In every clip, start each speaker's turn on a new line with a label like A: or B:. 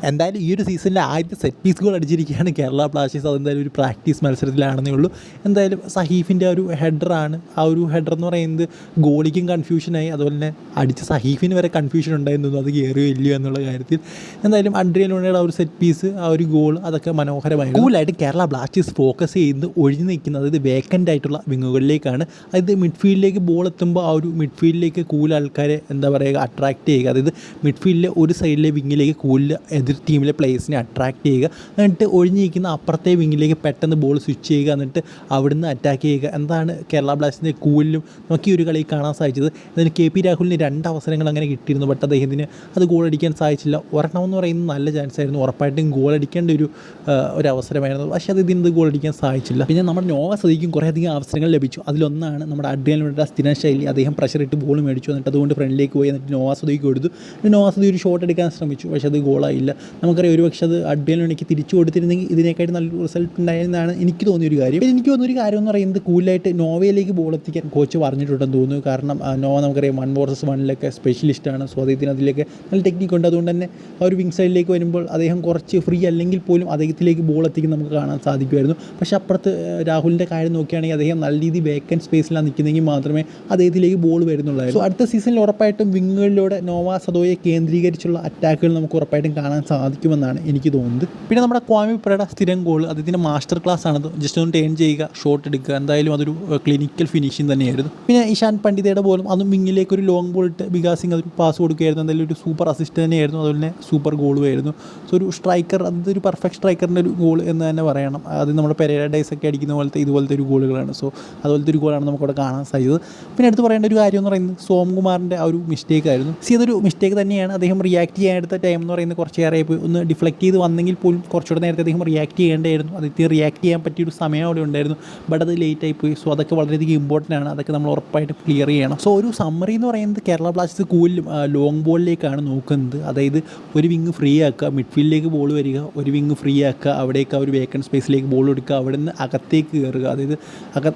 A: എന്തായാലും ഈ ഒരു സീസണിലെ ആദ്യത്തെ സെറ്റ് പീസ് ഗോൾ അടിച്ചിരിക്കുകയാണ് കേരള ബ്ലാസ്റ്റേഴ്സ്. അതെന്തായാലും ഒരു പ്രാക്ടീസ് മത്സരത്തിലാണെന്നേ ഉള്ളൂ. എന്തായാലും സഹീഫിൻ്റെ ഒരു ഹെഡറാണ്. ആ ഒരു ഹെഡർ എന്ന് പറയുന്നത് ഗോളിക്കും കൺഫ്യൂഷനായി, അതുപോലെ തന്നെ അടിച്ച സഹീഫിന് വരെ കൺഫ്യൂഷൻ ഉണ്ടായിരുന്നു അത് കയറിയോ ഇല്ലയോ എന്നുള്ള കാര്യത്തിൽ. എന്തായാലും അഡ്രിയൻ ലൂണയുടെ ആ ഒരു സെറ്റ് പീസ്, ആ ഒരു ഗോൾ, അതൊക്കെ മനോഹരമായിരുന്നു. കൂളായിട്ട് കേരള ബ്ലാസ്റ്റേഴ്സ് ഫോക്കസ് ചെയ്യുന്നത് ഒഴിഞ്ഞു നിൽക്കുന്നത്, അതായത് വേക്കൻ്റ് ആയിട്ടുള്ള വിങ്ങുകളിലേക്കാണ്. അതായത് മിഡ്ഫീൽഡിലേക്ക് ബോൾ എത്തുമ്പോൾ ആ ഒരു മിഡ്ഫീൽഡിലേക്ക് കൂൾ ആൾക്കാരെ എന്താ പറയുക അട്രാക്റ്റ് ചെയ്യുക. അതായത് മിഡ്ഫീൽഡിലെ ഒരു സൈഡിലെ വിങ്ങിലേക്ക് കൂളിൽ എതിർ ടീമിലെ പ്ലേയേഴ്സിനെ അട്രാക്റ്റ് ചെയ്യുക, എന്നിട്ട് ഒഴിഞ്ഞിരിക്കുന്ന അപ്പുറത്തെ വിങ്ങിലേക്ക് പെട്ടെന്ന് ബോൾ സ്വിച്ച് ചെയ്യുക, എന്നിട്ട് അവിടുന്ന് അറ്റാക്ക് ചെയ്യുക. എന്താണ് കേരള ബ്ലാസ്റ്റേഴ്സിൻ്റെ കൂളിലും നമുക്ക് ഈ ഒരു കളി കാണാൻ സാധിച്ചത്. അതിന് KP രാഹുലിന് 2 അവസരങ്ങൾ അങ്ങനെ കിട്ടിയിരുന്നു, ബട്ട് അദ്ദേഹത്തിന് അത് ഗോൾ അടിക്കാൻ സാധിച്ചില്ല. ഒരെണ്ണം എന്ന് പറയുന്നത് നല്ല ചാൻസ് ആയിരുന്നു, ഉറപ്പായിട്ടും ഗോൾ അടിക്കേണ്ട ഒരു അവസരമായിരുന്നു, പക്ഷേ അത് ഇതിന് ഗോൾ അടിക്കാൻ സാധിച്ചില്ല. പിന്നെ നമ്മുടെ നോവ സദീക്കും കുറേയധികം അവസരങ്ങൾ ലഭിച്ചു. അതിലൊന്നാണ് നമ്മുടെ അഡ്രിയൻ ലൂണയുടെ സ്ഥിരം ശൈലി. അദ്ദേഹം പ്രഷർ ഇട്ട് ബോൾ മേടിച്ചു, എന്നിട്ട് അതുകൊണ്ട് ഫ്രണ്ടിലേക്ക് പോയി, എന്നിട്ട് നോവ സദീക്ക് കൊടുത്തു. നോവ സദീ ഒരു ഷോട്ട് എടുക്കാൻ ശ്രമിച്ചു, പക്ഷേ അത് ഗോളായില്ല. നമുക്കറിയാം ഒരുപക്ഷെ അത് അഡ്രിയൻ ലൂണയ്ക്ക് തിരിച്ചു കൊടുത്തിരുന്നെങ്കിൽ ഇതിനേക്കായിട്ട് നല്ലൊരു റിസൾട്ട് ഉണ്ടായെന്നാണ് എനിക്ക് തോന്നിയൊരു കാര്യം. പിന്നെ എനിക്ക് തോന്നിയൊരു കാര്യം എന്ന് പറയുന്നത് കൂലായിട്ട് നോവയിലേക്ക് ബോൾ എത്തിക്കാൻ കോച്ച് പറഞ്ഞിട്ടുണ്ടെന്ന് തോന്നുന്നു. കാരണം നോവ നമുക്കറിയാം 1 vs 1 സ്പെഷ്യലിസ്റ്റാണ്. സോ അദ്ദേഹത്തിന് അതിലേക്ക് നല്ല ടെക്നിക്കുണ്ട്. അതുകൊണ്ട് തന്നെ ആ ഒരു വിങ് സൈഡിലേക്ക് വരുമ്പോൾ അദ്ദേഹം കുറച്ച് ഫ്രീ അല്ലെങ്കിൽ പോലും അദ്ദേഹത്തിലേക്ക് ബോൾ എത്തിക്കുന്നത് നമുക്ക് കാണാൻ സാധിക്കുമായിരുന്നു. പക്ഷേ അപ്പുറത്ത് രാഹുലിൻ്റെ കാര്യം നോക്കുകയാണെങ്കിൽ അദ്ദേഹം നല്ല രീതിയിൽ വേക്കൻറ്റ് സ്പേസിലാണ് നിൽക്കുന്നതെങ്കിൽ മാത്രമേ അദ്ദേഹത്തിലേക്ക് ബോൾ വരുന്നുള്ളായിരുന്നു. സോ അടുത്ത സീസണിൽ ഉറപ്പായിട്ടും വിങ്ങുകളിലൂടെ നോവ സദോയെ കേന്ദ്രീകരിച്ചുള്ള അറ്റാക്കുകൾ നമുക്ക് ഉറപ്പായിട്ടും കാണാൻ സാധിക്കുമെന്നാണ് എനിക്ക് തോന്നുന്നത്. പിന്നെ നമ്മുടെ ക്വാമി പെരേര സ്ഥിരം ഗോൾ, അതിൻ്റെ മാസ്റ്റർ ക്ലാസ് ആണത്. ജസ്റ്റ് ഒന്ന് ടേൺ ചെയ്യുക, ഷോട്ട് എടുക്കുക, എന്തായാലും അതൊരു ക്ലിനിക്കൽ ഫിനിഷിംഗ് തന്നെയായിരുന്നു. പിന്നെ ഇഷാൻ പണ്ഡിതയുടെ ബോളും അതും വിങ്ങിലേക്ക് ഒരു ലോങ് ബോൾ ഇട്ട് വികാസ് സിംഗ് അതൊരു പാസ് കൊടുക്കുകയായിരുന്നു. എന്തായാലും ഒരു സൂപ്പർ അസിസ്റ്റ് തന്നെയായിരുന്നു, അതുപോലെ തന്നെ സൂപ്പർ ഗോളുമായിരുന്നു. സോ ഒരു സ്ട്രൈക്കർ, അതൊരു പെർഫെക്റ്റ് സ്ട്രൈക്കറിൻ്റെ ഒരു ഗോൾ എന്ന് തന്നെ പറയണം. അത് നമ്മുടെ പെരേര ഡേയ്സ് ഒക്കെ അടിക്കുന്ന പോലത്തെ ഇതുപോലത്തെ ഒരു ഗോളുകളാണ്. സോ അതുപോലത്തെ ഒരു ഗോളാണ് നമുക്കവിടെ കാണാൻ സാധിച്ചത്. പിന്നെ എടുത്ത് പറയേണ്ട ഒരു കാര്യം എന്ന് പറയുന്നത് സോംകുമാറിൻ്റെ ആ ഒരു മിസ്റ്റേക്ക് ആയിരുന്നു. അതൊരു മിസ്റ്റേക്ക് തന്നെയാണ്. അദ്ദേഹം റിയാക്ട് ചെയ്യാനെടുത്ത ടൈം എന്ന് പറയുന്നത് കുറച്ചേറെ പോയി. ഒന്ന് ഡിഫ്ലക്ട് ചെയ്ത് വന്നെങ്കിൽ പോലും കുറച്ചുകൂടെ നേരത്തെ അദ്ദേഹം റിയാക്ട് ചെയ്യേണ്ടായിരുന്നു. അദ്ദേഹത്തിന് റിയാക്ട് ചെയ്യാൻ പറ്റിയൊരു സമയം അവിടെ ഉണ്ടായിരുന്നു, ബട്ട് അത് ലേറ്റായി പോയി. സോ അതൊക്കെ വളരെയധികം ഇമ്പോർട്ടൻ്റ് ആണ്. അതൊക്കെ നമ്മൾ ഉറപ്പായിട്ട് ക്ലിയർ ചെയ്യണം. സോ ഒരു സമ്മറി എന്ന് പറയുന്നത് കേരള ബ്ലാസ്റ്റേഴ്സ് കൂടുതലും ലോങ് ബോളിലേക്കാണ് നോക്കുന്നത്. അതായത് ഒരു വിങ് ഫ്രീ ആക്കുക, മിഡ്ഫീൽഡിലേക്ക് ബോൾ വരിക, ഒരു വിങ് ഫ്രീ ആക്കുക, അവിടേക്ക് ഒരു വേക്കൻറ്റ് സ്പേസിലേക്ക് ബോൾ എടുക്കുക, അവിടെ നിന്ന് അകത്തേക്ക് കയറുക.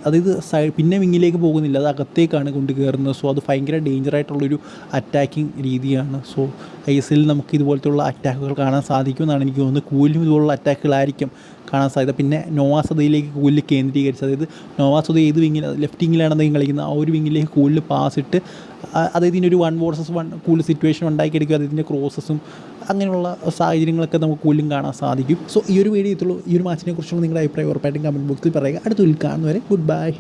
A: അതായത് പിന്നെ വിങ്ങിലേക്ക് പോകുന്നില്ല, അത് അകത്തേക്കാണ് കൊണ്ട് കയറുന്നത്. സോ അത് ഭയങ്കര ഡേഞ്ചറായിട്ടുള്ളൊരു അറ്റാക്കിംഗ് രീതിയാണ്. സോ ISL നമുക്ക് ഇതുപോലത്തുള്ള അറ്റാക്കുകൾ കാണാൻ സാധിക്കുമെന്നാണ് എനിക്ക് തോന്നുന്നത്. കൂടുതലും ഇതുപോലുള്ള അറ്റാക്കുകളായിരിക്കും കാണാൻ സാധ്യത. പിന്നെ നോവ സദയിലേക്ക് കൂടുതൽ കേന്ദ്രീകരിച്ച്, അതായത് നോവ സദ ഏത് വിങ്ങിൽ, ലെഫ്റ്റ് വിങ്ങിലാണ് അദ്ദേഹം കളിക്കുന്നത്, ആ ഒരു വിങ്ങിലേക്ക് കൂടുതൽ പാസ് ഇട്ട് അദ്ദേഹത്തിൻ്റെ ഒരു 1 vs 1 കൂടുതൽ സിറ്റുവേഷൻ ഉണ്ടാക്കിയെടുക്കുക. അദ്ദേഹത്തിൻ്റെ ക്രോസസും അങ്ങനെയുള്ള സാഹചര്യങ്ങളൊക്കെ നമുക്ക് കൂടുതലും കാണാൻ സാധിക്കും. സോ ഈ ഒരു വീഡിയോ ഇത്തുള്ളൂ. ഈ ഒരു മാച്ചിനെ കുറിച്ചുള്ള നിങ്ങളുടെ അഭിപ്രായം ഉറപ്പായിട്ടും കമൻറ്റ് ബോക്സിൽ പറയുക. അടുത്ത വീഡിയോയിൽ കാണുന്നവരെ ഗുഡ് ബൈ.